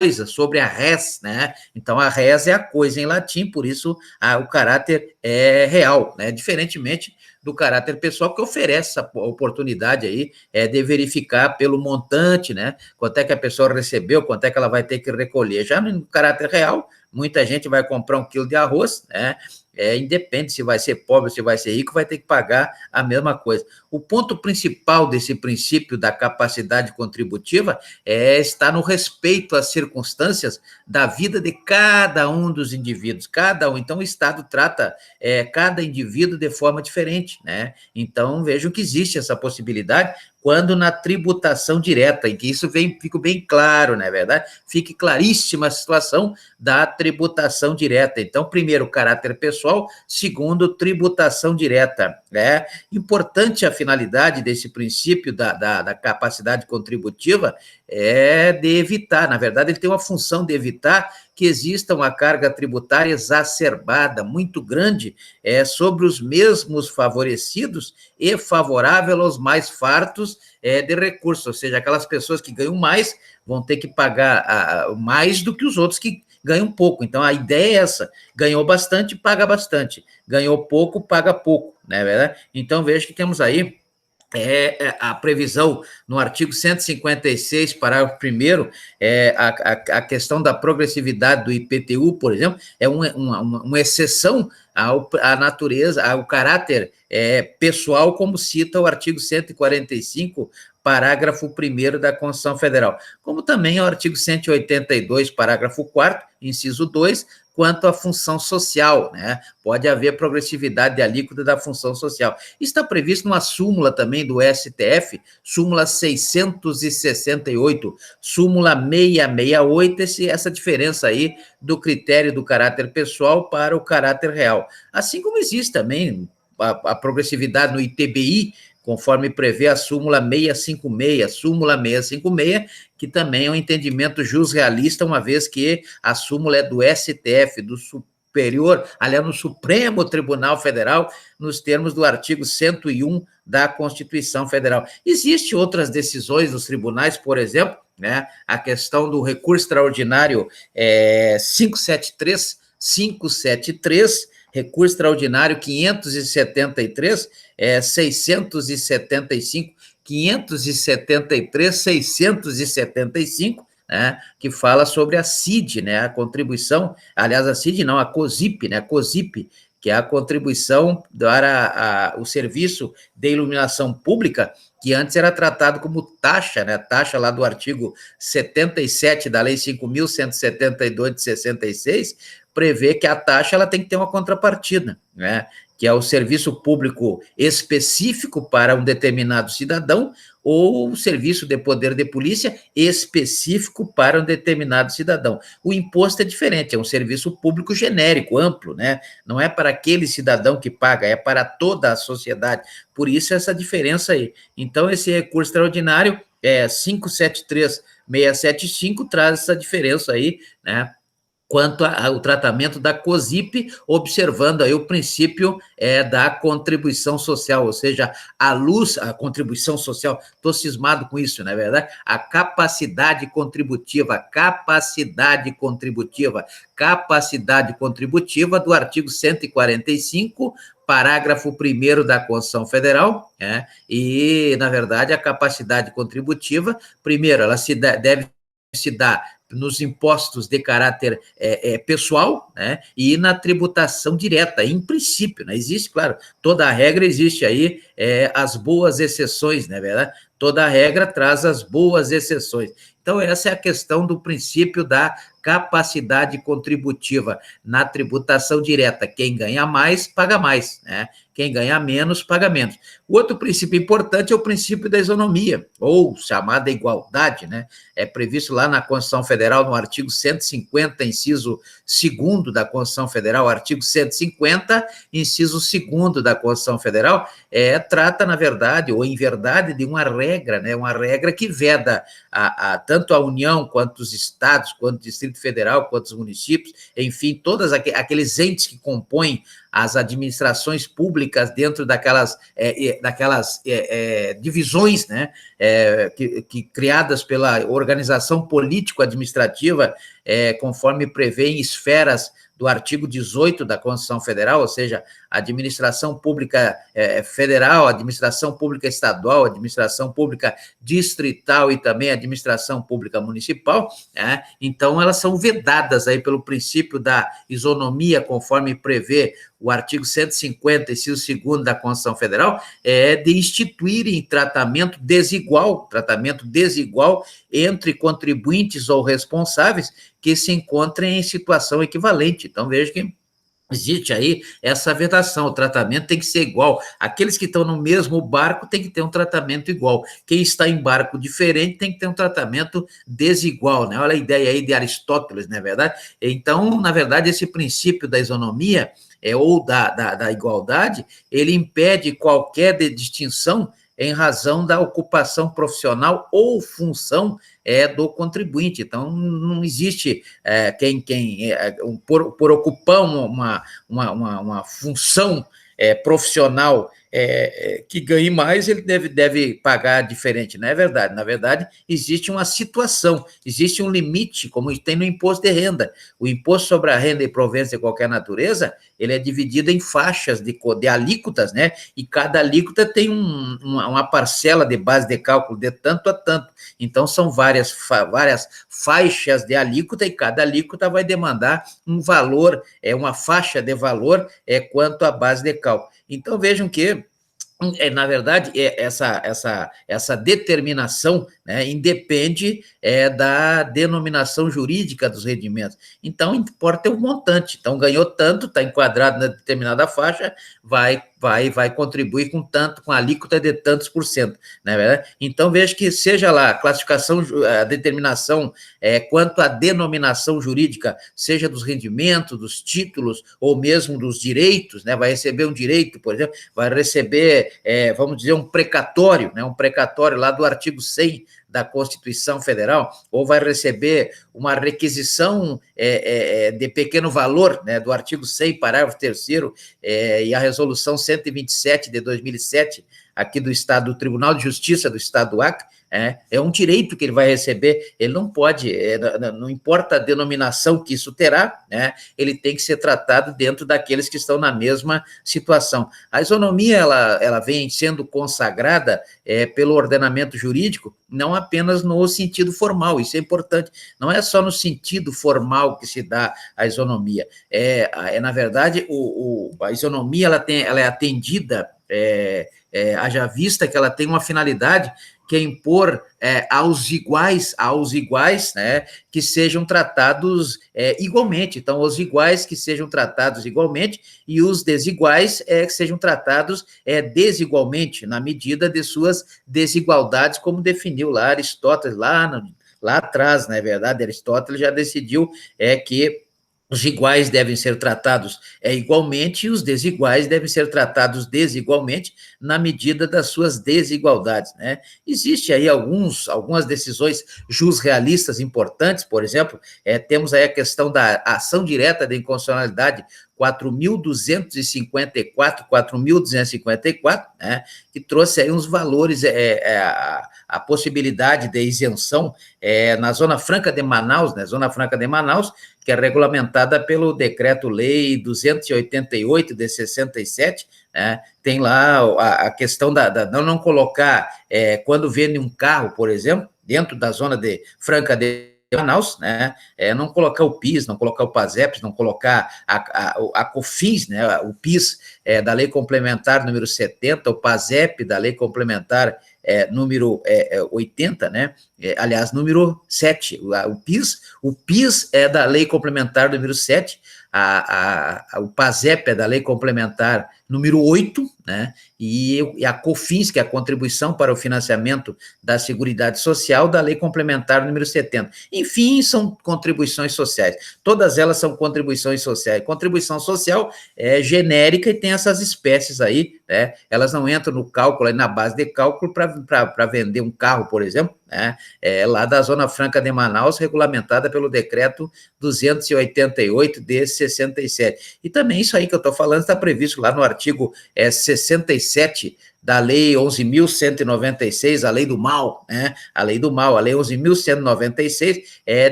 coisa, sobre a res, né? Então, a res é a coisa em latim, por isso o caráter é real, né? Diferentemente do caráter pessoal, que oferece essa oportunidade aí de verificar pelo montante, né? Quanto é que a pessoa recebeu, quanto é que ela vai ter que recolher. Já no caráter real, muita gente vai comprar 1 quilo de arroz, né? Independe se vai ser pobre, se vai ser rico, vai ter que pagar a mesma coisa. O ponto principal desse princípio da capacidade contributiva está no respeito às circunstâncias da vida de cada um dos indivíduos, cada um. Então, o Estado trata cada indivíduo de forma diferente, né? Então, vejam que existe essa possibilidade quando na tributação direta, em que isso fica bem claro, não é verdade? Fique claríssima a situação da tributação direta. Então, primeiro, caráter pessoal, segundo, tributação direta. É importante a finalidade desse princípio da capacidade contributiva de evitar, na verdade, ele tem uma função de evitar que exista uma carga tributária exacerbada, muito grande, sobre os mesmos favorecidos e favorável aos mais fartos de recursos, ou seja, aquelas pessoas que ganham mais vão ter que pagar mais do que os outros que ganham pouco. Então, a ideia é essa: ganhou bastante, paga bastante, ganhou pouco, paga pouco, não é verdade? Então, veja que temos aí a previsão no artigo 156, parágrafo 1º, a questão da progressividade do IPTU, por exemplo, é uma exceção à natureza, ao caráter pessoal, como cita o artigo 145, parágrafo 1º da Constituição Federal, como também o artigo 182, parágrafo 4º, inciso 2, quanto à função social, né? Pode haver progressividade de alíquota da função social. Está previsto numa súmula também do STF, súmula 668, súmula 668, essa diferença aí do critério do caráter pessoal para o caráter real. Assim como existe também a progressividade no ITBI, conforme prevê a súmula 656, que também é um entendimento jusrealista, uma vez que a súmula é do STF, do Superior, aliás, no Supremo Tribunal Federal, nos termos do artigo 101 da Constituição Federal. Existem outras decisões dos tribunais, por exemplo, né, a questão do recurso extraordinário 573, recurso extraordinário 573, 675, 573, 675, né, que fala sobre a CID, né, a contribuição, aliás, a CID não, a COSIP, né, a COSIP, que é a contribuição para o serviço de iluminação pública, que antes era tratado como taxa, né, taxa lá do artigo 77 da Lei 5.172 de 66, prevê que a taxa ela tem que ter uma contrapartida, né, que é o serviço público específico para um determinado cidadão ou o serviço de poder de polícia específico para um determinado cidadão. O imposto é diferente, é um serviço público genérico, amplo, né? Não é para aquele cidadão que paga, é para toda a sociedade. Por isso, essa diferença aí. Então, esse recurso extraordinário, 573.675, traz essa diferença aí, né? Quanto ao tratamento da COSIP, observando aí o princípio da contribuição social, ou seja, a contribuição social, estou cismado com isso, não é verdade? A capacidade contributiva do artigo 145, parágrafo 1º da Constituição Federal, e, na verdade, a capacidade contributiva, primeiro, ela deve se dar nos impostos de caráter pessoal, né, e na tributação direta, em princípio, né, existe, claro, toda a regra existe aí, as boas exceções, não é verdade? Toda a regra traz as boas exceções. Então, essa é a questão do princípio da capacidade contributiva na tributação direta. Quem ganha mais, paga mais, né? Quem ganha menos, paga menos. O outro princípio importante é o princípio da isonomia, ou chamada igualdade, né? É previsto lá na Constituição Federal, no artigo 150, inciso 2º da Constituição Federal, artigo 150, inciso 2º da Constituição Federal, trata, na verdade, ou em verdade, de uma regra, né? Uma regra que veda tanto tanto a União, quanto os estados, quanto o Distrito Federal, quanto os municípios, enfim, todos aqueles entes que compõem as administrações públicas dentro daquelas divisões, né, criadas pela organização político-administrativa, conforme prevê em esferas do artigo 18 da Constituição Federal, ou seja, a administração pública federal, a administração pública estadual, a administração pública distrital e também a administração pública municipal, né? Então elas são vedadas aí pelo princípio da isonomia, conforme prevê o artigo 150, inciso 2º da Constituição Federal, de instituírem tratamento desigual entre contribuintes ou responsáveis que se encontrem em situação equivalente. Então, veja que existe aí essa vedação, o tratamento tem que ser igual. Aqueles que estão no mesmo barco têm que ter um tratamento igual. Quem está em barco diferente tem que ter um tratamento desigual, né? Olha a ideia aí de Aristóteles, não é verdade? Então, na verdade, esse princípio da isonomia ou da igualdade, ele impede qualquer distinção em razão da ocupação profissional ou função do contribuinte. Então, não existe por ocupar uma função profissional que ganhe mais, ele deve pagar diferente. Não é verdade. Na verdade, existe uma situação, existe um limite, como tem no imposto de renda. O imposto sobre a renda e proventos de qualquer natureza, ele é dividido em faixas de alíquotas, né? E cada alíquota tem uma parcela de base de cálculo de tanto a tanto. Então, são várias faixas de alíquota, e cada alíquota vai demandar um valor, uma faixa de valor quanto à base de cálculo. Então, vejam que, na verdade, essa determinação, né, independe da denominação jurídica dos rendimentos. Então, importa o montante. Então, ganhou tanto, está enquadrado na determinada faixa, vai contribuir com tanto, com a alíquota de tantos por cento, né? Então, veja que seja lá a classificação, a determinação quanto à denominação jurídica, seja dos rendimentos, dos títulos, ou mesmo dos direitos, né? Vai receber um direito, por exemplo, vai receber, vamos dizer, um precatório, né? Um precatório lá do artigo 100 da Constituição Federal, ou vai receber uma requisição de pequeno valor, né, do artigo 100, parágrafo 3º, e a resolução 127 de 2007, aqui do Estado, do Tribunal de Justiça do Estado do Acre, é um direito que ele vai receber, ele não pode, não importa a denominação que isso terá, né, ele tem que ser tratado dentro daqueles que estão na mesma situação. A isonomia, ela vem sendo consagrada pelo ordenamento jurídico, não apenas no sentido formal, isso é importante, não é só no sentido formal que se dá a isonomia, na verdade, a isonomia, ela é atendida, haja vista que ela tem uma finalidade, que é impor aos iguais, né, que sejam tratados igualmente. Então, os iguais que sejam tratados igualmente e os desiguais que sejam tratados desigualmente, na medida de suas desigualdades, como definiu lá Aristóteles, lá atrás, não é verdade? Aristóteles já decidiu que os iguais devem ser tratados igualmente e os desiguais devem ser tratados desigualmente na medida das suas desigualdades, né? Existe aí algumas decisões jusrealistas importantes, por exemplo, temos aí a questão da ação direta de inconstitucionalidade 4.254, né, que trouxe aí uns valores, a possibilidade de isenção na Zona Franca de Manaus, né, Zona Franca de Manaus, que é regulamentada pelo Decreto-Lei 288 de 67, né, tem lá a questão da não colocar, quando vende um carro, por exemplo, dentro da Zona de Franca de Manaus, né, não colocar o PIS, não colocar o PASEP, não colocar a COFINS, né, o PIS da Lei Complementar número 70, o PASEP da Lei Complementar número 80, né, aliás, número 7, o PIS é da Lei Complementar número 7, o PASEP é da Lei Complementar número 8, né? E a COFINS, que é a Contribuição para o Financiamento da Seguridade Social, da Lei Complementar número 70. Enfim, são contribuições sociais. Todas elas são contribuições sociais. Contribuição social é genérica e tem essas espécies aí, né? Elas não entram no cálculo, na base de cálculo para vender um carro, por exemplo, né? Lá da Zona Franca de Manaus, regulamentada pelo decreto 288 de 67. E também isso aí que eu estou falando está previsto lá no artigo 67 da Lei 11.196, a Lei do Mal, né? A Lei do Mal, a Lei 11.196 é